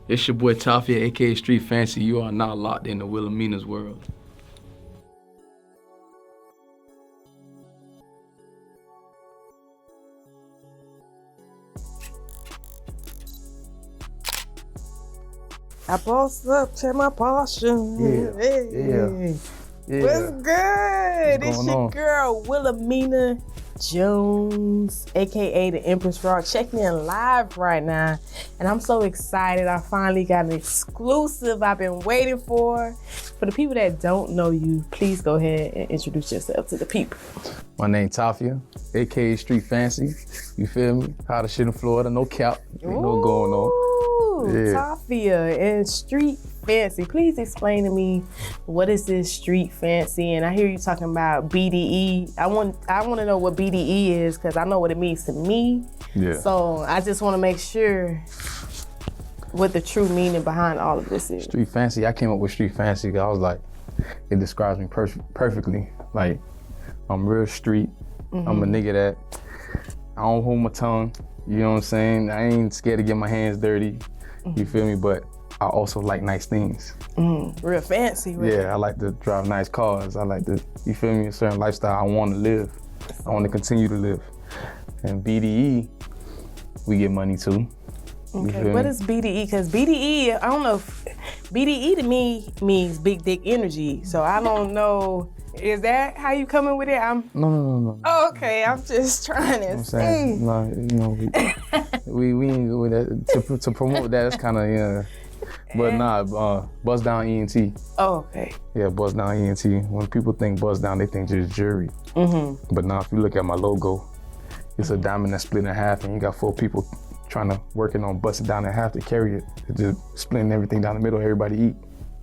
It's your boy Tafia, aka Street Fancy. You are now locked in the Wilameana's world. I boss up, check my posture. Yeah. What's good? What's It's going your on? girl, Wilameana Jones, aka the Empress Rock, checking in live right now. And I'm so excited. I finally got an exclusive I've been waiting for. For the people that don't know you, please go ahead and introduce yourself to the people. My name Tafia, aka Street Fancy. You feel me? Hottest shit in Florida, no cap. Ain't no going on. Yeah. Tafia and Street Fancy. Please explain to me, what is this Street Fancy? And I hear you talking about BDE. I want to know what BDE is, because I know what it means to me. Yeah. So I just want to make sure what the true meaning behind all of this is. Street Fancy, I came up with Street Fancy because I was like, it describes me perfectly. Like, I'm real street. I'm a nigga that I don't hold my tongue. You know what I'm saying? I ain't scared to get my hands dirty. You feel me? But I also like nice things. Real fancy. Right? Yeah, I like to drive nice cars. I like to, you feel me, a certain lifestyle I want to live. I want to continue to live. And BDE, we get money too. Okay, what is BDE? Because BDE, I don't know if, BDE to me means big dick energy. So I don't know, is that how you coming with it? No. Oh, okay, I'm just trying to I'm see. saying, no, you know, we ain't good with that. To promote that, it's kind of, yeah. But nah, Buzz Down ENT. Oh, okay. Yeah, Buzz Down ENT. When people think Buzz Down, they think just jewelry. But now, if you look at my logo, it's a diamond that's split in half, and you got 4 people working on busting down in half to carry it. It's just splitting everything down the middle, everybody eat.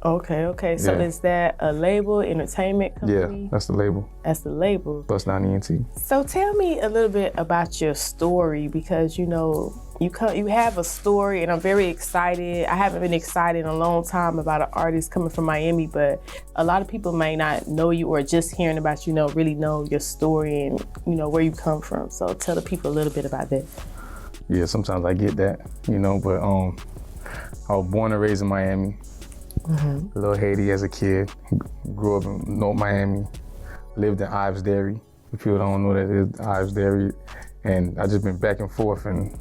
Okay. So Yeah. is that a label, entertainment company? Yeah, that's the label. That's the label. Buzz Down ENT. So tell me a little bit about your story, because you know, you have a story, and I'm very excited. I haven't been excited in a long time about an artist coming from Miami, but a lot of people may not know you, or just hearing about you, really know your story and where you come from. So tell the people a little bit about that. Yeah, sometimes I get that, but I was born and raised in Miami. Little Haiti as a kid. Grew up in North Miami. Lived in Ives Dairy. If people don't know that, it is Ives Dairy. And I just been back and forth, and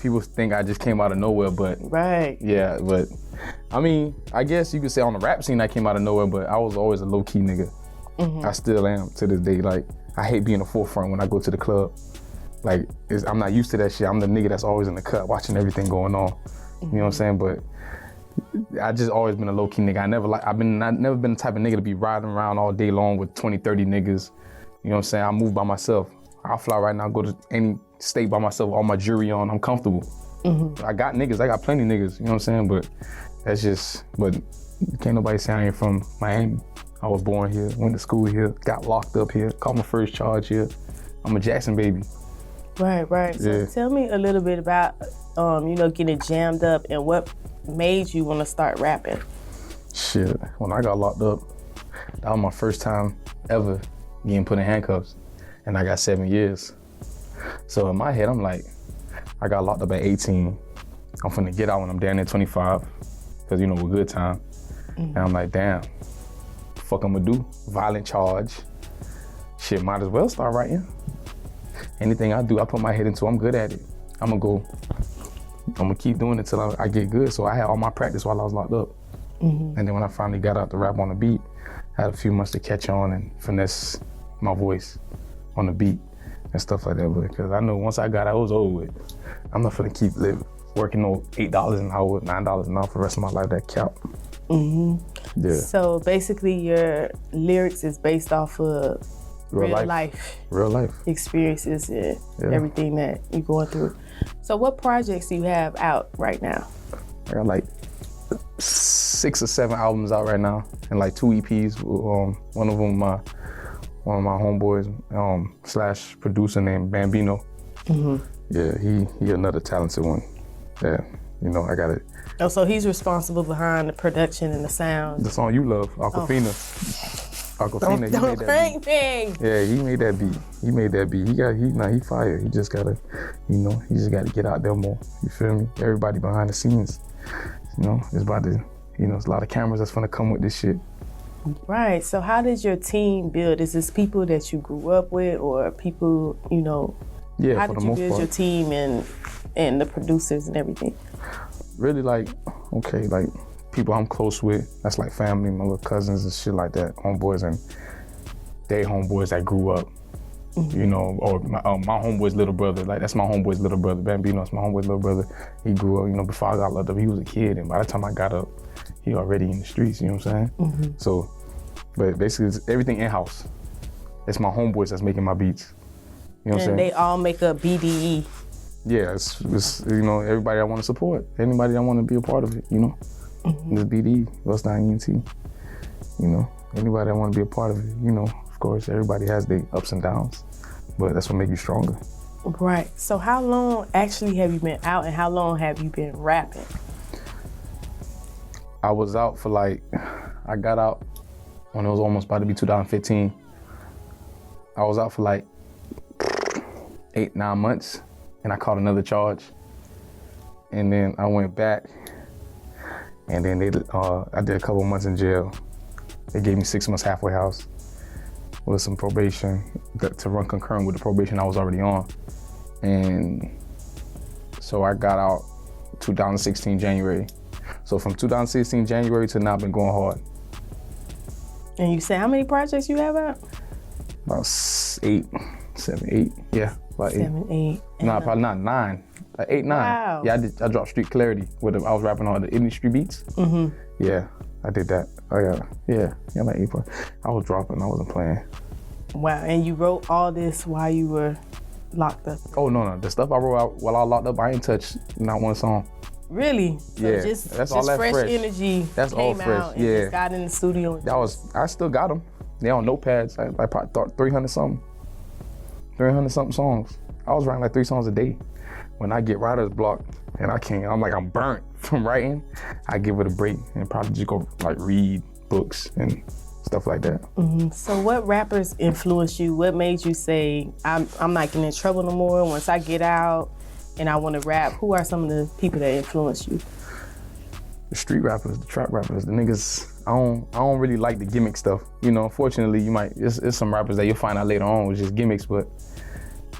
people think I just came out of nowhere, but Right. yeah, but I mean, I guess you could say on the rap scene I came out of nowhere, but I was always a low-key nigga. I still am to this day. Like, I hate being in the forefront when I go to the club. Like, I'm not used to that shit. I'm the nigga that's always in the cut watching everything going on. You know what I'm saying? But I just always been a low-key nigga. I've never been the type of nigga to be riding around all day long with 20, 30 niggas. You know what I'm saying? I move by myself. I'll fly right now, go to any state by myself, all my jewelry on, I'm comfortable. I got niggas, I got plenty of niggas, you know what I'm saying? But can't nobody say I ain't from Miami. I was born here, went to school here, got locked up here, caught my first charge here. I'm a Jackson baby. Right. So Yeah. tell me a little bit about, getting jammed up, and what made you want to start rapping. Shit, when I got locked up, that was my first time ever getting put in handcuffs. And I got 7 years. So in my head, I'm like, I got locked up at 18. I'm finna get out when I'm down there 25, because a good time. And I'm like, damn, the fuck I'm gonna do? Violent charge. Shit, might as well start writing. Anything I do, I put my head into, I'm good at it. I'm gonna keep doing it till I get good. So I had all my practice while I was locked up. And then when I finally got out to rap on the beat, I had a few months to catch on and finesse my voice on the beat and stuff like that. Because I know once I got out, it was over with. I'm not finna keep working on $8 an hour, $9 an hour for the rest of my life. That count. Yeah. So basically your lyrics is based off of real life experiences and everything that you're going through. So what projects do you have out right now? I got like 6 or 7 albums out right now, and like 2 EPs. One of them, one of my homeboys / producer named Bambino. Yeah, he another talented one. Yeah, I got it. Oh, so he's responsible behind the production and the sound. The song you love, Aquafina. Aquafina, Don't crank me. Yeah, he made that beat. He fired. He just gotta, he just gotta get out there more. You feel me? Everybody behind the scenes, it's about to, there's a lot of cameras that's gonna come with this shit. Right. So how did your team build? Is this people that you grew up with, or people, Yeah, how for did the you most build part. your team and the producers and everything? Really like people I'm close with, that's like family, my little cousins and shit like that, homeboys, and they homeboys that grew up, or my homeboy's little brother, like that's my homeboy's little brother, Bambino, that's my homeboy's little brother. He grew up, before I got locked up, he was a kid, and by the time I got up, he already in the streets, you know what I'm saying? Mm-hmm. So, but basically it's everything in-house. It's my homeboys that's making my beats, you know what I'm saying? And they all make up BDE. Yeah, it's everybody I want to support, anybody I want to be a part of it, Mm-hmm. This BD, West 9 ENT, anybody I want to be a part of it, of course, everybody has their ups and downs, but that's what makes you stronger. Right. So how long actually have you been out, and how long have you been rapping? I was out for I got out when it was almost about to be 2015. I was out for 8-9 months, and I caught another charge. And then I went back, and then I did a couple months in jail. They gave me 6 months halfway house with some probation to run concurrent with the probation I was already on. And so I got out 2016 January. So from 2016 January to now, I've been going hard. And you say how many projects you have out? About 8, 7, 8. Yeah, about 8. 7, 8. No, probably not 9. 8, 9. Wow. Yeah, I dropped Street Clarity I was rapping on the industry beats. Mm-hmm. Yeah, I did that. Oh yeah, like 8. I was dropping. I wasn't playing. Wow. And you wrote all this while you were locked up? Oh no, the stuff I wrote out while I was locked up, I ain't touched not one song. Really? So Yeah, just that's all that fresh energy. That's all came fresh. out and Yeah. just got in the studio. I still got them. They on notepads. I probably thought 300 something songs. I was writing 3 songs a day. When I get writer's block and I'm burnt from writing, I give it a break and probably just go read books and stuff like that. Mm-hmm. So what rappers influenced you? What made you say, I'm not getting in trouble no more once I get out and I want to rap? Who are some of the people that influenced you? The street rappers, the trap rappers, the niggas. I don't really like the gimmick stuff. Unfortunately, it's some rappers that you'll find out later on was just gimmicks, but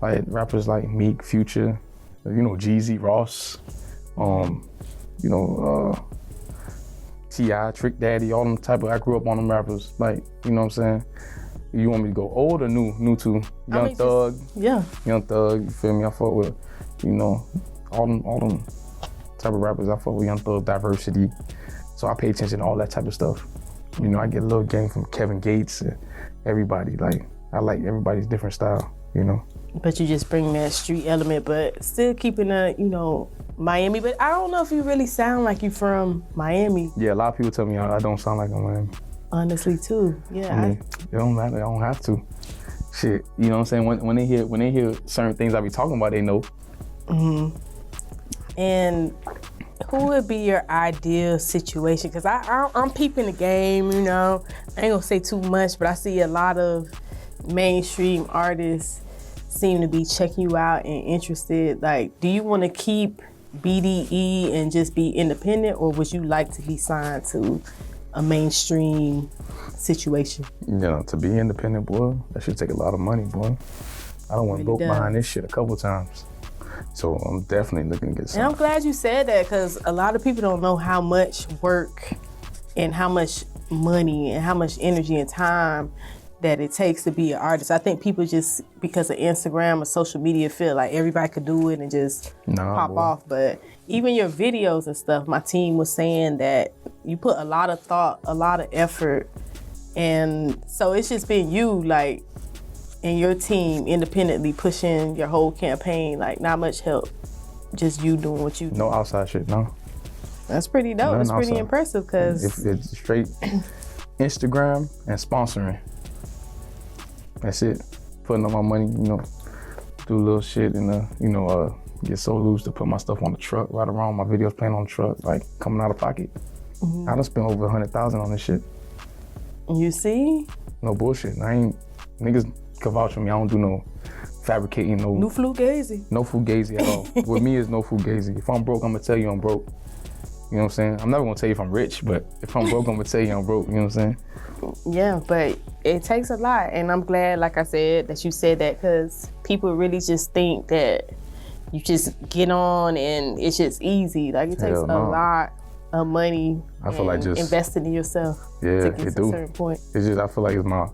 rappers like Meek, Future, Jeezy, Ross, T.I., Trick Daddy, all them I grew up on them rappers. You know what I'm saying? You want me to go old or new too? Young Thug. Yeah. Young Thug, you feel me? I fuck with, all them type of rappers. I fuck with Young Thug, Diversity. So I pay attention to all that type of stuff. I get a little game from Kevin Gates and everybody. I like everybody's different style, But you just bring that street element, but still keeping Miami. But I don't know if you really sound like you from Miami. Yeah, a lot of people tell me I don't sound like I'm Miami. Honestly, too. Yeah. It don't matter. I don't have to. Shit, you know what I'm saying? When they hear certain things I be talking about, they know. Mm-hmm. And who would be your ideal situation? Because I'm peeping the game, I ain't gonna say too much, but I see a lot of mainstream artists seem to be checking you out and interested. Do you want to keep BDE and just be independent, or would you like to be signed to a mainstream situation? To be independent, boy, that should take a lot of money, boy. I don't want to broke behind this shit a couple times. So I'm definitely looking to get signed. And I'm glad you said that, because a lot of people don't know how much work and how much money and how much energy and time that it takes to be an artist. I think people just, because of Instagram or social media, feel like everybody could do it and just pop off. But even your videos and stuff, my team was saying that you put a lot of thought, a lot of effort. And so it's just been you, and your team independently pushing your whole campaign, not much help. Just you doing what you do. No outside shit, no. That's pretty dope. That's pretty outside. impressive, because it's straight Instagram and sponsoring. That's it. Putting up my money, do a little shit and get so loose to put my stuff on the truck, ride around, my videos playing on the truck, coming out of pocket. Mm-hmm. I done spent over 100,000 on this shit. You see? No bullshit. Niggas can vouch for me. I don't do no fabricating, no fugazi. No fugazi at all. With me, it's no fugazi. If I'm broke, I'm gonna tell you I'm broke. You know what I'm saying? I'm never gonna tell you if I'm rich, but if I'm broke, I'm gonna tell you I'm broke. You know what I'm saying? Yeah, but it takes a lot, and I'm glad, like I said, that you said that, because people really just think that you just get on and it's just easy. Like, it takes a lot of money. I feel like just investing in yourself. Yeah, to get it to do. A certain point. It's just, I feel like it's my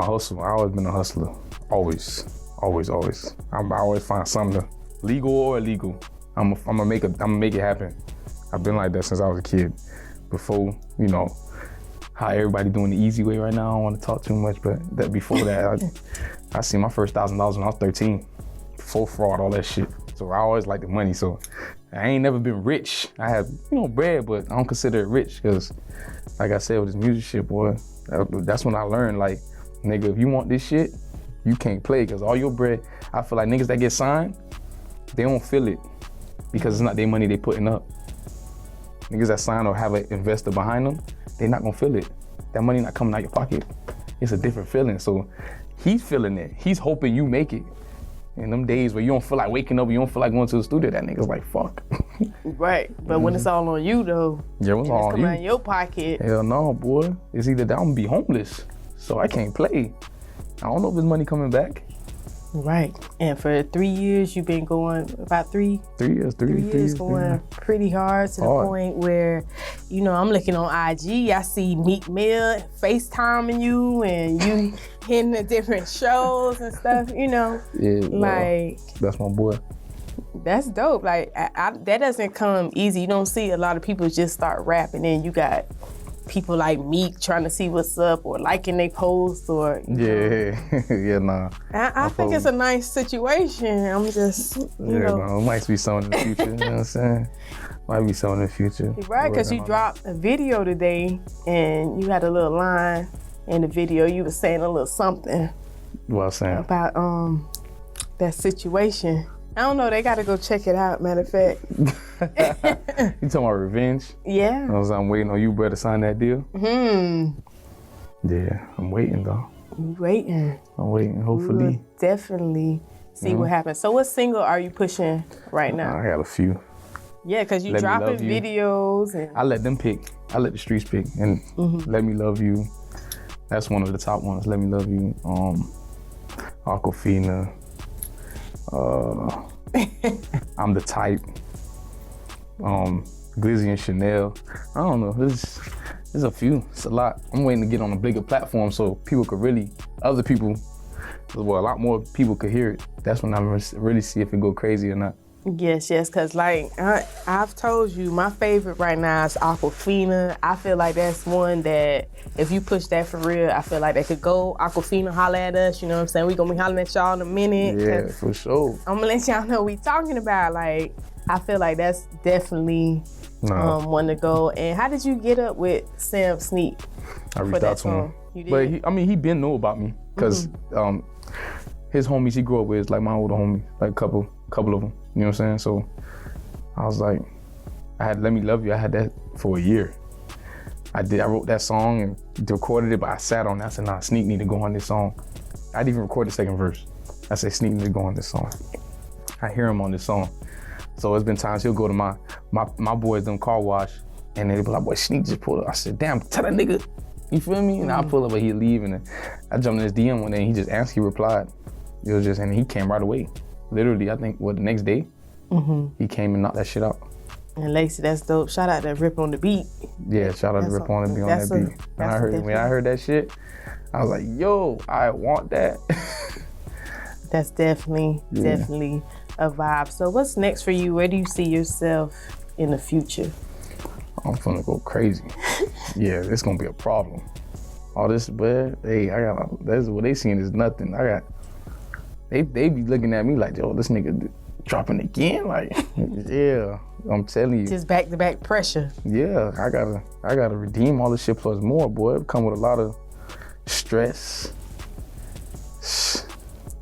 hustle. I always been a hustler. Always. I always find something, legal or illegal. I'm gonna make it happen. I've been like that since I was a kid. Before, you know, how everybody doing the easy way right now. I don't want to talk too much, but before that, I seen my first $1,000 when I was 13. Full fraud, all that shit. So I always like the money. So I ain't never been rich. I have, bread, but I don't consider it rich, because, like I said, with this music shit, boy, that's when I learned, like, nigga, if you want this shit, you can't play, because all your bread, I feel like niggas that get signed, they don't feel it, because it's not their money they putting up. Niggas that sign or have an investor behind them, they not gonna feel it. That money not coming out your pocket. It's a different feeling. So he's feeling it. He's hoping you make it. In them days where you don't feel like waking up, you don't feel like going to the studio, that nigga's like, fuck. Right, but when it's all on you though, yeah, it's all on you. Coming out of your pocket. Hell no, boy. It's either that I'm gonna be homeless, so I can't play. I don't know if his money coming back. Right, and for 3 years, you've been going about three years going pretty hard to the point where, I'm looking on IG, I see Meek Mill FaceTiming you and you hitting the different shows and stuff, Yeah, like, that's my boy. That's dope. Like, that doesn't come easy. You don't see a lot of people just start rapping, and you got people like Meek trying to see what's up or liking they posts or yeah, nah. I think it's a nice situation. I'm just it might be something in the future. You know what I'm saying? Might be something in the future. Right, because you dropped a video today and you had a little line in the video. You were saying a little something. What I was saying? About that situation. I don't know, they gotta go check it out, matter of fact. You talking about revenge? Yeah. I'm waiting on you, bro, to sign that deal. Yeah, I'm waiting though. You waiting? I'm waiting, hopefully. We will definitely see what happens. So what single are you pushing right now? I got a few. Yeah, because you dropping videos. And I let them pick. I let the streets pick. And Let Me Love You. That's one of the top ones. Let Me Love You. Aquafina. I'm the Type. Glizzy and Chanel. I don't know. There's a few. It's a lot. I'm waiting to get on a bigger platform so people could a lot more people could hear it. That's when I really see if it go crazy or not. Yes, because like I've told you, my favorite right now is Aquafina. I feel like that's one that if you push that for real, I feel like they could go. Aquafina, holla at us, you know what I'm saying? We gonna be hollering at y'all in a minute. Yeah, for sure. I'm gonna let y'all know what we talking about. Like, I feel like that's definitely one to go. And how did you get up with Sam Sneak? I reached out to him. You did? But he been know about me because his homies he grew up with is like my older homie, like a couple of them. You know what I'm saying? So I was like, I had Let Me Love You. I had that for a year. I wrote that song and recorded it, but I sat on it. I said, nah, Sneak need to go on this song. I didn't even record the second verse. I said, Sneak need to go on this song. I hear him on this song. So it's been times he'll go to my boys, them car wash, and they'll be like, boy, Sneak just pulled up. I said, damn, tell that nigga. You feel me? And I pull up, but he'd leave, and I jumped in his DM one day, and he just answered, he replied. It was just, and he came right away. Literally, I think, the next day, he came and knocked that shit out. And Lacey, that's dope. Shout out to Rip on the Beat. Yeah, shout out to Rip on the Beat on that beat. When I heard that shit, I was like, yo, I want that. That's definitely a vibe. So what's next for you? Where do you see yourself in the future? I'm finna go crazy. Yeah, it's gonna be a problem. All this, but hey, that's what they seeing is nothing. They be looking at me like, yo, this nigga dropping again? Like, yeah, I'm telling you. Just back-to-back pressure. Yeah, I gotta redeem all this shit plus more, boy. It come with a lot of stress.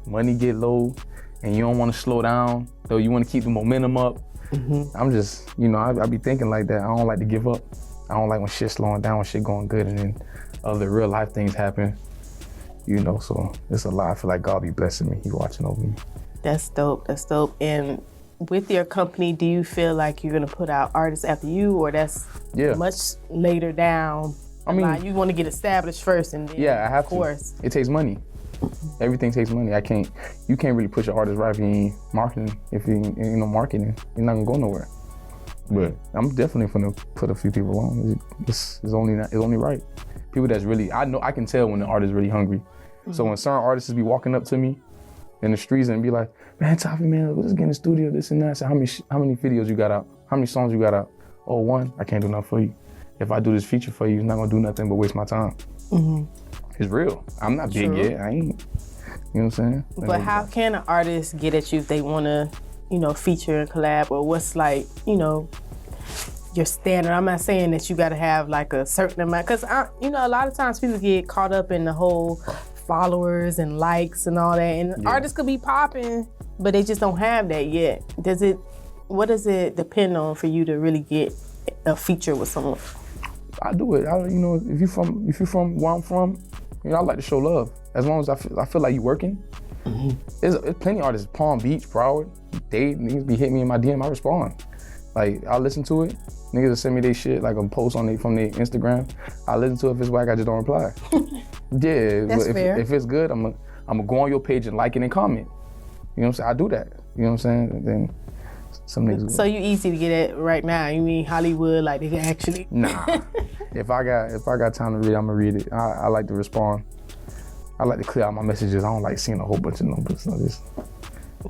Money get low, and you don't want to slow down, though you want to keep the momentum up. I'm just, I be thinking like that. I don't like to give up. I don't like when shit slowing down, when shit going good, and then other real life things happen. You know, so it's a lot. I feel like God be blessing me. He watching over me. That's dope. That's dope. And with your company, do you feel like you're gonna put out artists after you, or that's much later down? I mean, you want to get established first, and then I have of course. It takes money. Everything takes money. You can't really push an artist right if you ain't marketing. If you ain't marketing, you're not gonna go nowhere. But I'm definitely gonna put a few people on. It's only right. People that's really, I can tell when the artist is really hungry. So when certain artists be walking up to me in the streets and be like, man, Tafia, man, let's get in the studio, this and that. So how many videos you got out? How many songs you got out? Oh, one, I can't do nothing for you. If I do this feature for you, it's not gonna do nothing but waste my time. It's real. I'm not big yet. I ain't, you know what I'm saying? But how can an artist get at you if they wanna, feature and collab, or what's like, your standard? I'm not saying that you gotta have like a certain amount, because a lot of times people get caught up in the whole followers and likes and all that, and artists could be popping, but they just don't have that yet. What does it depend on for you to really get a feature with someone? I do it. If you're from where I'm from, I like to show love. As long as I feel like you working. There's plenty of artists, Palm Beach, Broward, niggas be hitting me in my DM, I respond. Like, I listen to it. Niggas will send me their shit, like a post from their Instagram. I listen to it. If it's whack, I just don't reply. That's fair. If it's good, I'm gonna go on your page and like it and comment. You know what I'm saying? I do that. You know what I'm saying? And then some niggas. So you easy to get at right now? You mean Hollywood? Like they can actually? Nah. If I got time to read, I'm gonna read it. I like to respond. I like to clear out my messages. I don't like seeing a whole bunch of numbers.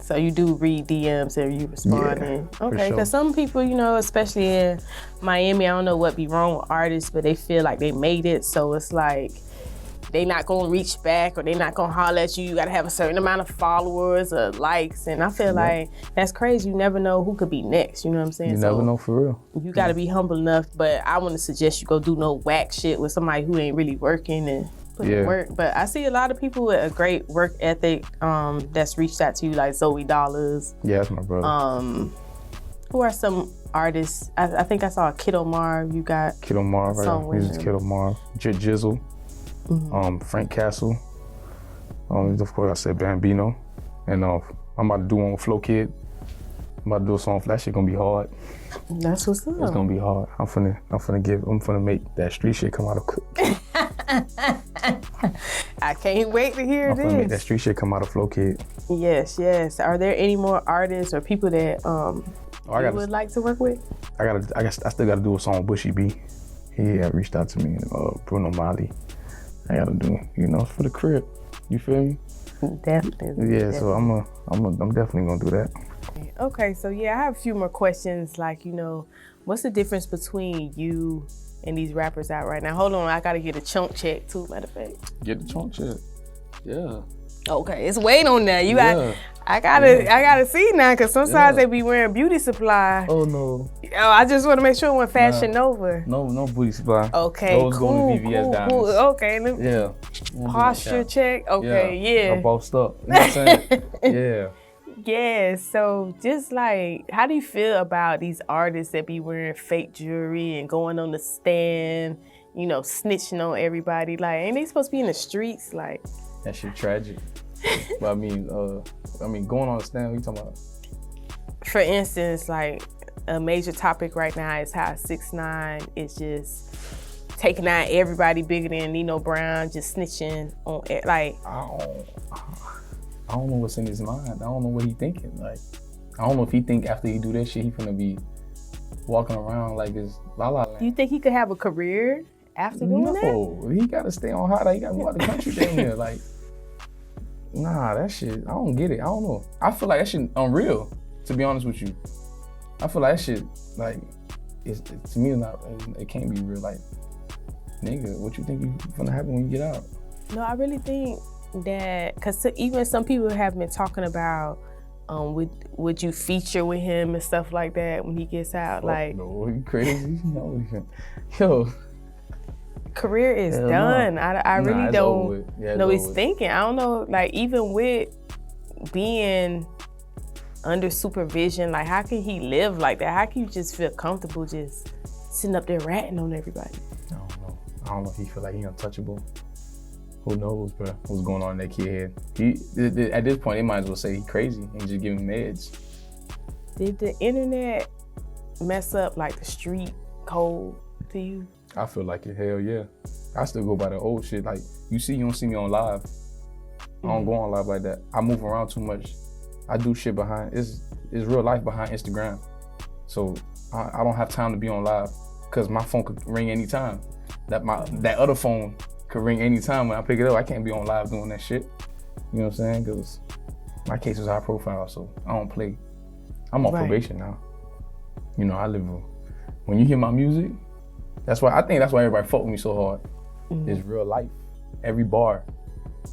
So you do read DMs and you respond? Okay, because some people, especially in Miami, I don't know what be wrong with artists, but they feel like they made it, so it's like they not gonna reach back or they not gonna holler at you. You gotta have a certain amount of followers or likes, and I feel like that's crazy. You never know who could be next, you know what I'm saying? You never know, for real. You gotta be humble enough, but I wouldn't suggest you go do no whack shit with somebody who ain't really working and putting work. But I see a lot of people with a great work ethic that's reached out to you, like Zoe Dollars. Yeah, that's my brother. Who are some artists? I think I saw Kid Omar. You got Kid Omar, right? He's just Kid Omar. Jizzle. Frank Castle. Of course, I said Bambino. And I'm about to do one with Fl.He. I'm about to do a song for that shit. Gonna be hard. That's what's up. It's gonna be hard. I'm finna make that street shit come out of quick. I can't wait to hear this. I'm finna make that street shit come out of Fl.He. Yes. Are there any more artists or people that you would like to work with? I still gotta do a song with Bushy B. He reached out to me, and Bruno Mali. I gotta do, for the crib. You feel me? Definitely. Yeah, so I'm definitely gonna do that. Okay, so I have a few more questions. Like, what's the difference between you and these rappers out right now? Hold on, I gotta get a chunk check too, matter of fact. Get the chunk check. Yeah. Okay, it's waiting on that. I gotta see now, cause sometimes they be wearing beauty supply. Oh no. Oh, I just want to make sure it went Fashion Nova. No beauty supply. Okay, those going to VVS Diamonds. Cool. Okay, posture check. Okay, I'm bossed up. You know what I'm saying? Yeah. Yeah, so just like, how do you feel about these artists that be wearing fake jewelry and going on the stand, snitching on everybody? Like, ain't they supposed to be in the streets? Like, that shit tragic. But I mean, going on the stand, what you talking about? For instance, like, a major topic right now is how 6ix9ine is just taking out everybody bigger than Nino Brown, just snitching on it. Like, I don't know what's in his mind. I don't know what he thinking. Like, I don't know if he think after he do that shit, he finna be walking around like it's La La Land. You think he could have a career after doing that? No, he gotta stay on hot. He gotta move out the country down there. Like, nah, that shit, I don't get it. I don't know. I feel like that shit unreal, to be honest with you. I feel like that shit, like, to me, it can't be real. Like, nigga, what you think you gonna happen when you get out? No, I really think that, because even some people have been talking about, would you feature with him and stuff like that when he gets out? Like, no, you crazy? No, yo. Career is done. No. I really don't know he's thinking. I don't know, like, even with being under supervision, like, how can he live like that? How can you just feel comfortable just sitting up there ratting on everybody? I don't know. I don't know if he feel like he untouchable. Who knows, bro? What's going on in that kid head? At this point, they might as well say he crazy and just give him meds. Did the internet mess up like the street code to you? I feel like it. Hell yeah. I still go by the old shit. Like you don't see me on live. I don't go on live like that. I move around too much. I do shit behind. It's real life behind Instagram. So I don't have time to be on live because my phone could ring anytime. That other phone could ring anytime when I pick it up. I can't be on live doing that shit. You know what I'm saying? Because my case is high profile, so I don't play. I'm on probation now. You know, I live. When you hear my music, I think that's why everybody fuck with me so hard. It's real life. Every bar.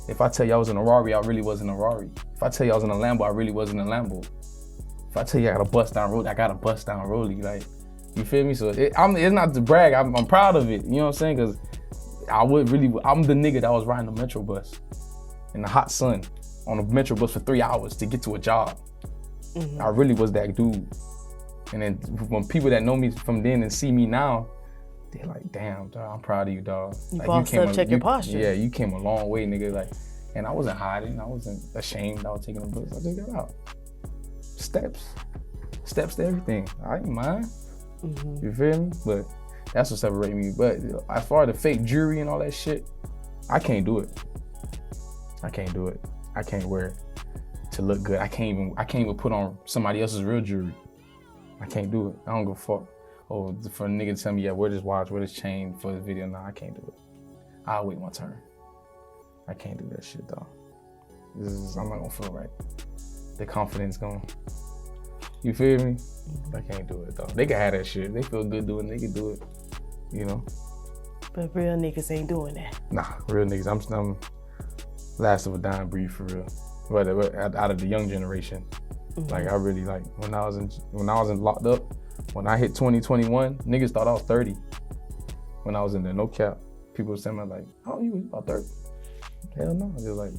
If I tell you I was in a Rari, I really was in a Rari. If I tell you I was in a Lambo, I really was in a Lambo. If I tell you I got a bust down road, I got a bust down rollie. Like, you feel me? So it's not to brag. I'm proud of it. You know what I'm saying? Because I'm the nigga that was riding the Metro bus in the hot sun on a Metro bus for 3 hours to get to a job. I really was that dude. And then when people that know me from then and see me now, they're like, damn, dog, I'm proud of you, dog. Like, check your posture. Yeah, you came a long way, nigga. Like, and I wasn't hiding. I wasn't ashamed. I was taking the books. I just got out. Steps to everything. I ain't mind. You feel me? But that's what separated me. But as far as the fake jewelry and all that shit, I can't do it. I can't wear it to look good. I can't even put on somebody else's real jewelry. I can't do it. I don't give a fuck. Oh, for a nigga to tell me, yeah, wear this watch, wear this chain for this video. Nah, I can't do it. I'll wait my turn. I can't do that shit, dog. I'm not gonna feel right. The confidence gone. You feel me? I can't do it, dog. They can have that shit. They feel good doing it. They can do it, you know? But real niggas ain't doing that. Nah, real niggas. I'm last of a dying breed for real. But out of the young generation, like I really like when I was in locked up. When I hit 2021, niggas thought I was 30. When I was in there, no cap. People were saying, like, how old are you? About 30? Hell no. They're like,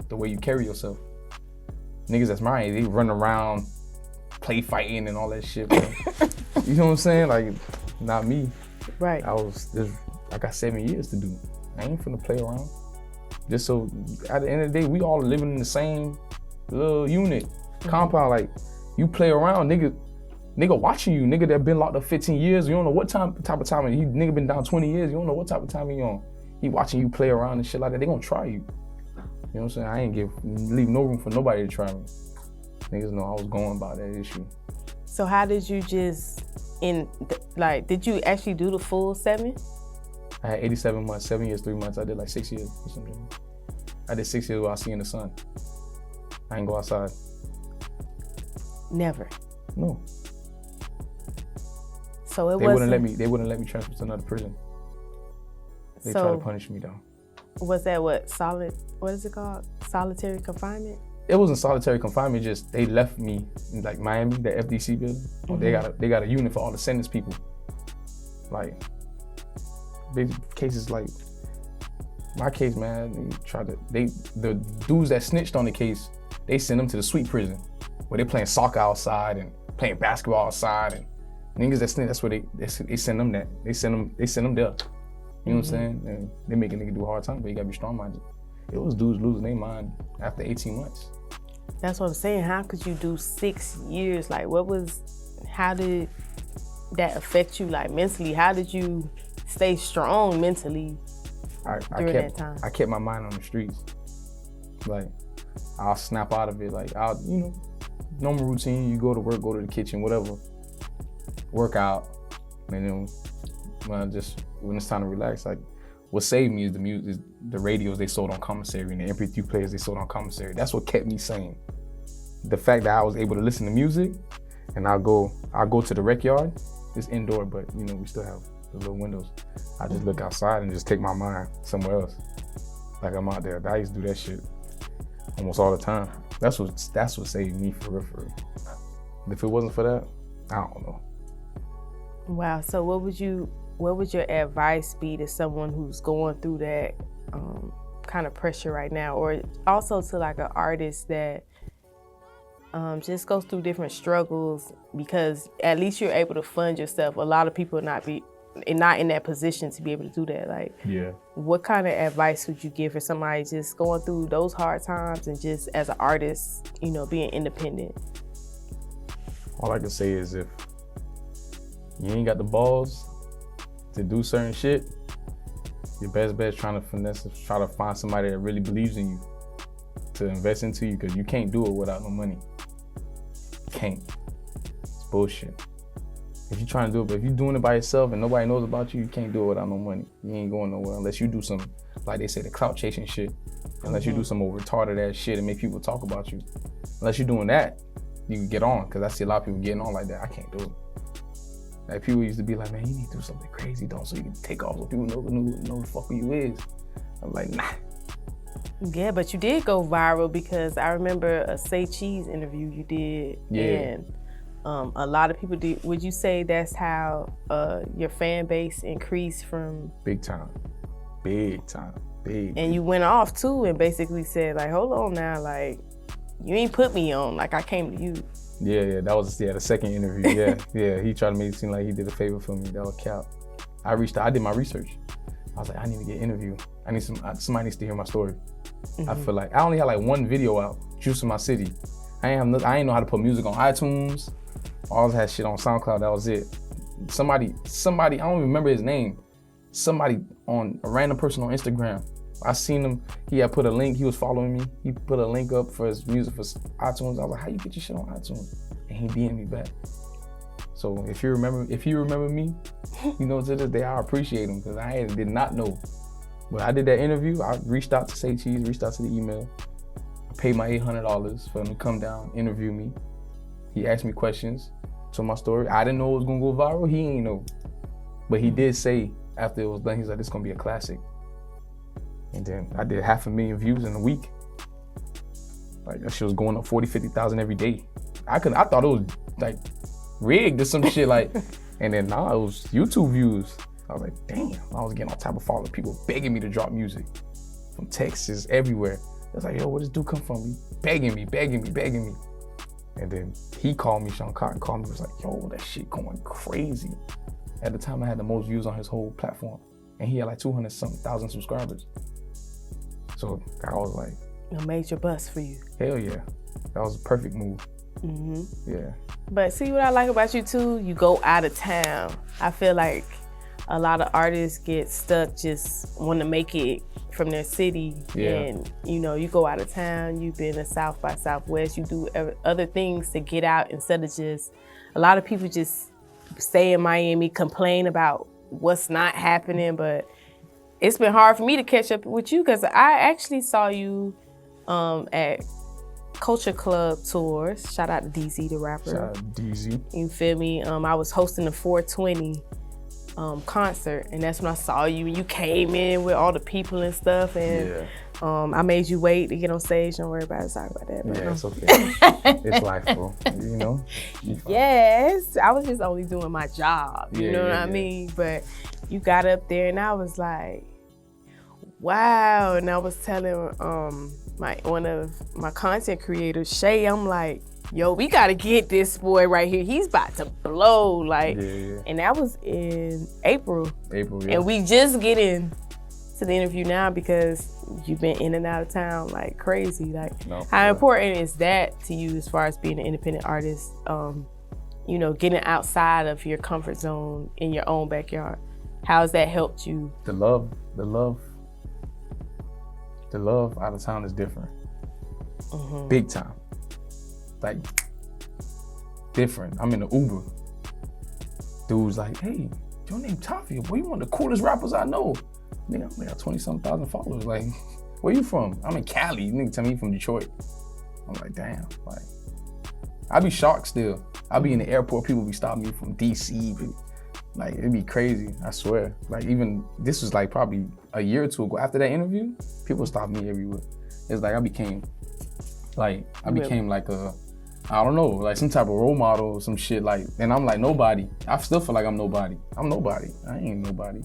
the way you carry yourself. Niggas that's my age, they run around, play fighting and all that shit, bro. You know what I'm saying? Like, not me. Right. I got 7 years to do. I ain't finna play around. Just so, at the end of the day, we all living in the same little unit, compound. Like, you play around, nigga watching you, nigga that been locked up 15 years, you don't know what type of time, nigga been down 20 years, you don't know what type of time he on. He watching you play around and shit like that, they gonna try you. You know what I'm saying? I ain't leave no room for nobody to try me. Niggas know I was going about that issue. So how did you did you actually do the full 7? I had 87 months, 7 years, 3 months. I did like 6 years or something. I did 6 years while I see in the sun. I ain't go outside. Never? No. So they wouldn't let me transfer to another prison. They tried to punish me though. Was that what is it called? Solitary confinement? It wasn't solitary confinement, just they left me in like Miami, the FDC building. They got a unit for all the sentence people. Like big cases like my case, man, the dudes that snitched on the case, they sent them to the sweet prison where they playing soccer outside and playing basketball outside, and niggas that snitch, that's where they send them that. They send them there. You know what I'm saying? And they make a nigga do a hard time, but you gotta be strong-minded. It was dudes losing their mind after 18 months. That's what I'm saying. How could you do 6 years? Like, how did that affect you, like, mentally? How did you stay strong mentally during that time? I kept my mind on the streets. Like, I'll snap out of it. Like, normal routine, you go to work, go to the kitchen, whatever. Work out, and then when it's time to relax, like, what saved me is the music, is the radios they sold on commissary and the MP3 players they sold on commissary. That's what kept me sane. The fact that I was able to listen to music, and I'll go to the rec yard. It's indoor, but we still have the little windows. I just look outside and just take my mind somewhere else. Like I'm out there. I used to do that shit almost all the time. That's what saved me for real. If it wasn't for that, I don't know. Wow. So what would your advice be to someone who's going through that kind of pressure right now, or also to like an artist that just go through different struggles, because at least you're able to fund yourself. A lot of people not in that position to be able to do that. Like, Yeah. what kind of advice would you give for somebody just going through those hard times and just as an artist, you know, being independent? All I can say is if you ain't got the balls to do certain shit, your best bet is trying to finesse, try to find somebody that really believes in you to invest into you, because you can't do it without no money. Can't. It's bullshit. If you're trying to do it, but if you're doing it by yourself and nobody knows about you, you can't do it without no money. You ain't going nowhere unless you do some, like they say, the clout chasing shit. Unless you do some more retarded ass shit and make people talk about you. Unless you're doing that, you can get on, because I see a lot of people getting on like that. I can't do it. Like, people used to be like, man, you need to do something crazy, don't, so you can take off so people know the fuck who you is. I'm like, nah. Yeah, but you did go viral, because I remember a Say Cheese interview you did. Yeah. And a lot of people did. Would you say that's how your fan base increased from? Big time. Big time. Big. And you went off too and basically said, like, hold on now, like, you ain't put me on, like, I came to you. Yeah, that was the second interview. Yeah, he tried to make it seem like he did a favor for me. That was cap. I did my research. I was like, I need to get interviewed. I need somebody needs to hear my story. Mm-hmm. I feel like I only had like one video out, Juice in My City. I ain't know how to put music on iTunes. I always had shit on SoundCloud. That was it. Somebody, I don't even remember his name. Somebody on a random person on Instagram. I seen him. He had put a link. He was following me. He put a link up for his music for iTunes. I was like, how you get your shit on iTunes? And he DM'd me back. So if you remember me, you know, to this day I appreciate him, because I did not know. But I did that interview. I reached out to Say Cheese, reached out to the email. I paid my $800 for him to come down, interview me. He asked me questions, told my story. I didn't know it was gonna go viral. He ain't know. But he did say after it was done, he's like, this is gonna be a classic. And then I did 500,000 views in a week. Like, that shit was going up 40, 50,000 every day. I thought it was like rigged or some shit, like, and then now it was YouTube views. I was like, damn, I was getting all type of followers, people begging me to drop music from Texas, everywhere. I was like, yo, where this dude come from? He begging me. And then he called me, Sean Cotton called me, was like, yo, that shit going crazy. At the time I had the most views on his whole platform, and he had like 200-something thousand subscribers. So I was like, a major bust for you. Hell yeah, that was a perfect move. Mm-hmm. Yeah. But see, what I like about you too, you go out of town. I feel like a lot of artists get stuck just want to make it from their city. Yeah. And you know, you go out of town, you've been to South by Southwest, you do other things to get out instead of just, a lot of people just stay in Miami, complain about what's not happening, but it's been hard for me to catch up with you, because I actually saw you at Culture Club tours. Shout out to DZ, the rapper. Shout out to DZ. You feel me? I was hosting the 420 concert, and that's when I saw you. You came in with all the people and stuff, and I made you wait to get on stage. Don't worry about it. Sorry about that. But, yeah, it's okay. It's life, bro. You know? Yes, I was just only doing my job. You know what I mean? But you got up there, and I was like, wow. And I was telling one of my content creators, Shay, I'm like, yo, we gotta get this boy right here. He's about to blow, like. And that was in April. And we just get in to the interview now because you've been in and out of town like crazy. Like, how important is that to you as far as being an independent artist? You know, getting outside of your comfort zone in your own backyard. How has that helped you? The love out of town is different. Mm-hmm. Big time. Like, different. I'm in the Uber. Dude's like, hey, your name Tafia, boy, you one of the coolest rappers I know. Nigga, I got 20-something thousand followers. Like, where you from? I'm in Cali. Nigga tell me he from Detroit. I'm like, damn. Like, I be shocked still. I be in the airport, people be stopping me from DC. Like, it'd be crazy, I swear. Like, even, this was like probably a year or two ago. After that interview, people stopped me everywhere. It's like I became like I don't know, like some type of role model or some shit, like, and I'm like nobody. I still feel like I'm nobody. I'm nobody. I ain't nobody.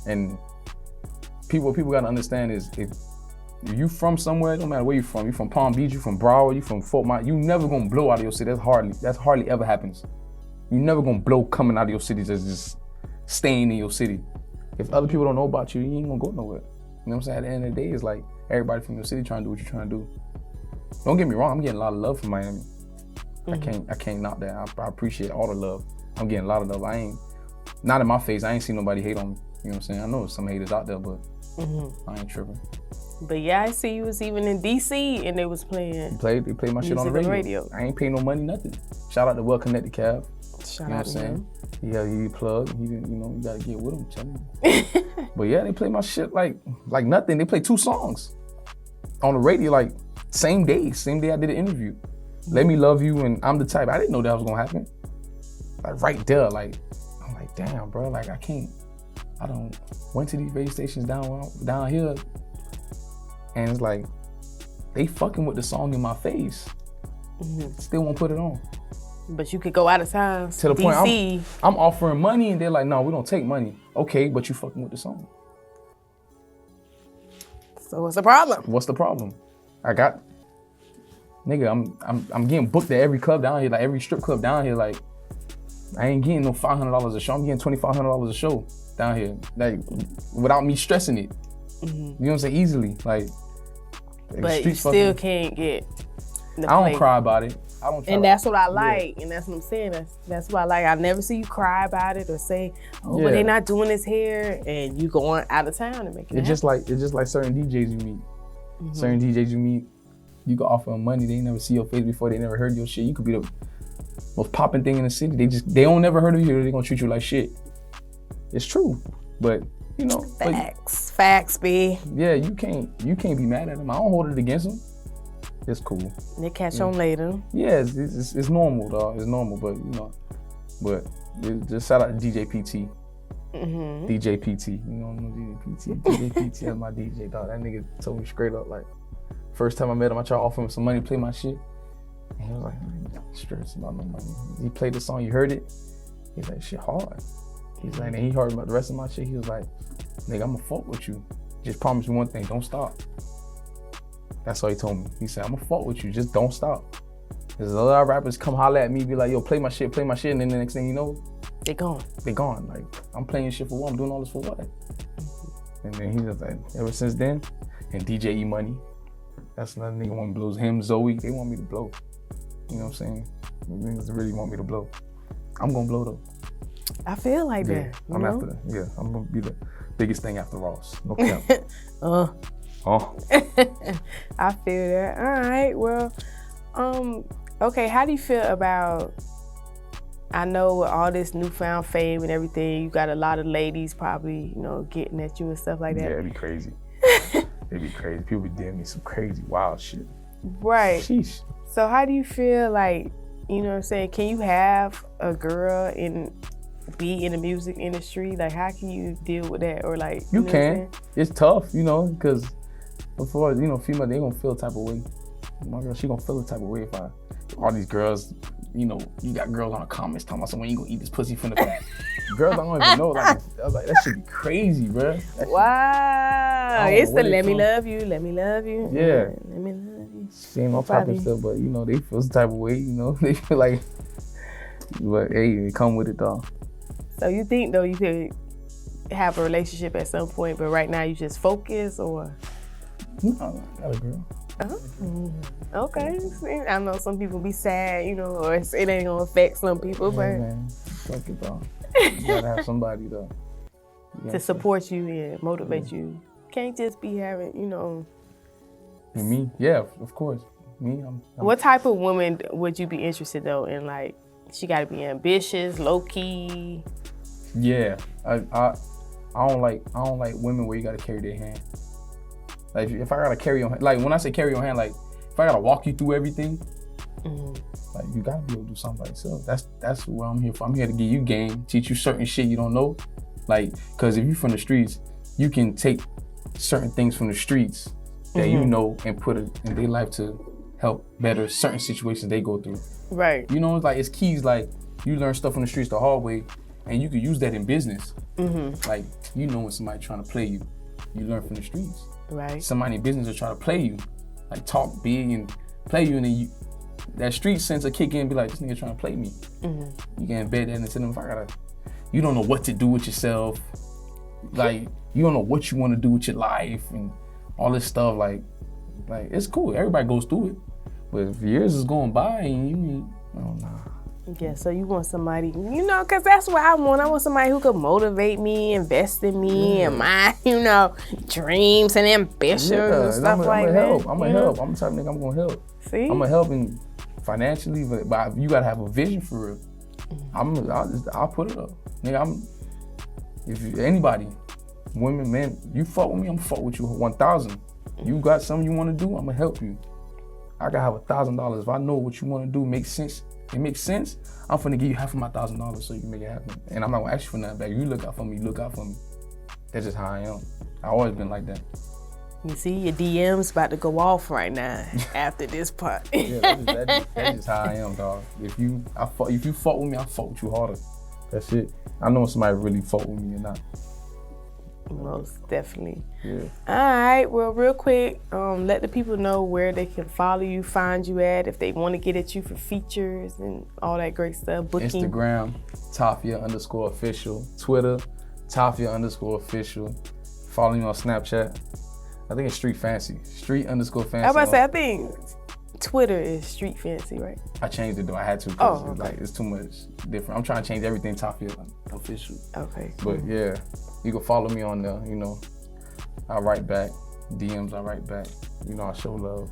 And people gotta understand is if if you from somewhere, no matter where you from Palm Beach, you from Broward, you from Fort Myers, you never gonna blow out of your city. That's hardly ever happens. You never gonna blow coming out of your city, just staying in your city. If other people don't know about you, you ain't gonna go nowhere. You know what I'm saying? At the end of the day, it's like everybody from your city trying to do what you're trying to do. Don't get me wrong, I'm getting a lot of love from Miami. I can't knock that. I appreciate all the love. I'm getting a lot of love. Not in my face, I ain't seen nobody hate on me. You know what I'm saying? I know some haters out there, but I ain't tripping. But yeah, I see you was even in DC and they was playing. They played my shit on the radio. I ain't paying no money, nothing. Shout out to Well Connected Cav. Shout you know out what I'm to him. saying? He plugged. He didn't, you gotta get with him, telling you. But yeah, they play my shit like nothing. They play 2 songs on the radio, like same day I did an interview. Let Me Love You and I'm the Type. I didn't know that was gonna happen. Like right there, like I'm like, damn, bro, like I don't went to these radio stations down here, and it's like they fucking with the song in my face. Still won't put it on. But you could go out of town to the DC. point I'm offering money and they're like, no, we don't take money. Okay, but you fucking with the song. So what's the problem? What's the problem? I'm getting booked at every club down here, like every strip club down here. Like I ain't getting no $500 a show. I'm getting $2,500 a show down here, like without me stressing it. You know what I'm saying? Easily, like. But you still can't get. I don't cry about it. I don't. And that's what I like, and that's what I'm saying. That's what I like. I never see you cry about it or say, "Oh, but they not doing this here," and you going out of town and make it. It's just like certain DJs you meet. Certain DJs you meet, you can offer them money. They never see your face before. They never heard your shit. You could be the most popping thing in the city. They don't never heard of you. They gonna treat you like shit. It's true, but you know. Facts, B. Yeah, you can't be mad at them. I don't hold it against them. It's cool. They catch on later. Yeah, it's normal, dog. It's normal, but just shout out to DJ PT. DJ PT. You know DJ PT. DJ PT is my DJ, dog. That nigga told me straight up, like, first time I met him, I tried to offer him some money to play my shit. And he was like, I ain't stressed about no money. He played the song, you heard it? He's like, shit hard. He's like, and he heard about the rest of my shit. He was like, nigga, I'ma fuck with you. Just promise me one thing, don't stop. That's all he told me. He said, I'm gonna fuck with you, just don't stop. There's a lot of rappers come holler at me, be like, yo, play my shit, and then the next thing you know, they gone. Like, I'm playing shit for what? I'm doing all this for what? And then he was like, ever since then, and DJ E Money, that's another nigga want me to blow. Him, Zoe, they want me to blow. You know what I'm saying? Niggas really want me to blow. I'm gonna blow though. I feel like that. I'm gonna be the biggest thing after Ross. No cap. I feel that. All right. Well, okay. How do you feel about? I know with all this newfound fame and everything, you got a lot of ladies probably, getting at you and stuff like that. Yeah, it'd be crazy. It'd be crazy. People be doing me some crazy, wild shit. Right. Sheesh. So how do you feel like, you know what I'm saying? Can you have a girl be in the music industry? Like, how can you deal with that? Or like, you can. It's tough, because before, female, they gonna feel the type of way. My girl, she gonna feel the type of way if all these girls, you got girls on the comments talking about someone, you gonna eat this pussy from the car. Girls, I don't even know. Like, I was like, that should be crazy, bro. Wow. It's the let me love you. Yeah. Let me love you. She ain't on top of stuff, but, they feel the type of way, they feel like, but hey, they come with it, though. So you think, though, you could have a relationship at some point, but right now you just focus, or? No, I got a girl. Oh, okay. See, I know some people be sad, or it ain't gonna affect some people, but. Man, fuck it, though. You gotta have somebody, though. To support you and motivate you. Can't just be having, Me? Yeah, of course. Me, I'm What type of woman would you be interested, though, in, like, she gotta be ambitious, low-key? Yeah, I don't like women where you gotta carry their hand. Like if I gotta carry your hand, like when I say carry your hand, like if I gotta walk you through everything, like you gotta be able to do something by yourself. That's what I'm here for. I'm here to give you game, teach you certain shit you don't know. Like, cause if you from the streets, you can take certain things from the streets that you know and put it in their life to help better certain situations they go through. Right. Like it's keys, like you learn stuff from the streets the hard way and you can use that in business. Like, when somebody trying to play you, you learn from the streets. Right. Somebody in business will try to play you, like talk big and play you, and then that street sense will kick in and be like, this nigga trying to play me. Mm-hmm. You can embed that into them. You don't know what to do with yourself. Like, you don't know what you want to do with your life and all this stuff. Like it's cool. Everybody goes through it. But if years is going by and you, oh nah. Yeah, so you want somebody, because that's what I want. I want somebody who could motivate me, invest in me, and my, dreams and ambitions and stuff like that. I'm gonna help. I'm the type of nigga I'm gonna help. See? I'm gonna help in financially, but you gotta have a vision for real. I'll put it up. Nigga, anybody, women, men, you fuck with me, I'm gonna fuck with you 1,000. You got something you wanna do, I'm gonna help you. I gotta have $1,000. If I know what you wanna do makes sense, I'm finna give you half of my $1,000 so you can make it happen. And I'm not gonna ask you for nothing back. You look out for me, That's just how I am. I always been like that. You see, your DM's about to go off right now after this part. Yeah, that's just how I am, dog. If you fuck with me, I'll fuck with you harder. That's it. I know if somebody really fuck with me or not. Most definitely. Yeah. All right. Well, real quick, let the people know where they can follow you, find you at, if they want to get at you for features and all that great stuff. Booking. Instagram, Tafia_official. Twitter, Tafia_official. Follow me on Snapchat. I think it's Street Fancy. Street_fancy. I was about to say, I think Twitter is Street Fancy, right? I changed it though. I had to. Oh, okay. It's too much different. I'm trying to change everything Tafia official. Okay. Cool. But yeah, you can follow me on there. I write back. DMs, I write back. I show love.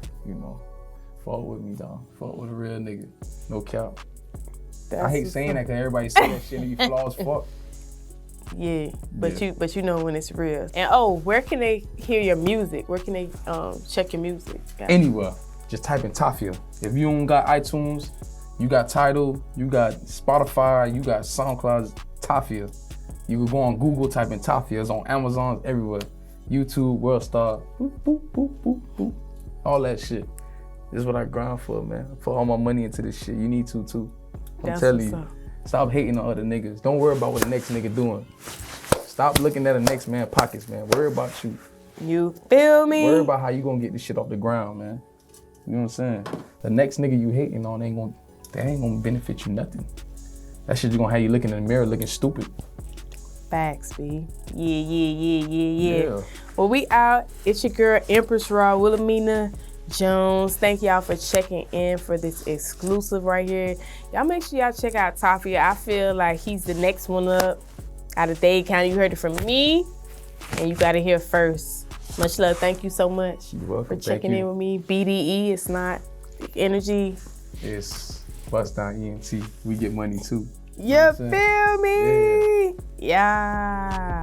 Fuck with me, dog. Fuck with a real nigga. No cap. I hate saying that because everybody say that shit and you flaws fuck. Yeah, but you know when it's real. And where can they hear your music? Where can they check your music? Anywhere. Just type in Tafia. If you don't got iTunes, you got Tidal, you got Spotify, you got SoundCloud, Tafia. You can go on Google, type in Tafia. It's on Amazon, everywhere. YouTube, WorldStar, boop, boop, boop, boop, boop. All that shit. This is what I grind for, man. I put all my money into this shit. You need to too. I'm telling you. Stop hating on other niggas. Don't worry about what the next nigga doing. Stop looking at the next man's pockets, man. Worry about you. You feel me? Worry about how you gonna get this shit off the ground, man. You know what I'm saying? The next nigga you hating on ain't gonna benefit you nothing. That shit just gonna have you looking in the mirror looking stupid. Facts, B. Yeah. Well, we out. It's your girl, Empress Raw, Wilameana Jones. Thank y'all for checking in for this exclusive right here. Y'all make sure y'all check out Tafia. I feel like he's the next one up out of Dade County. You heard it from me, and you got it here first. Much love. Thank you so much. You're welcome. For checking in with me. BDE, it's not energy. It's Bust Down ENT. We get money too. You feel me? Yeah.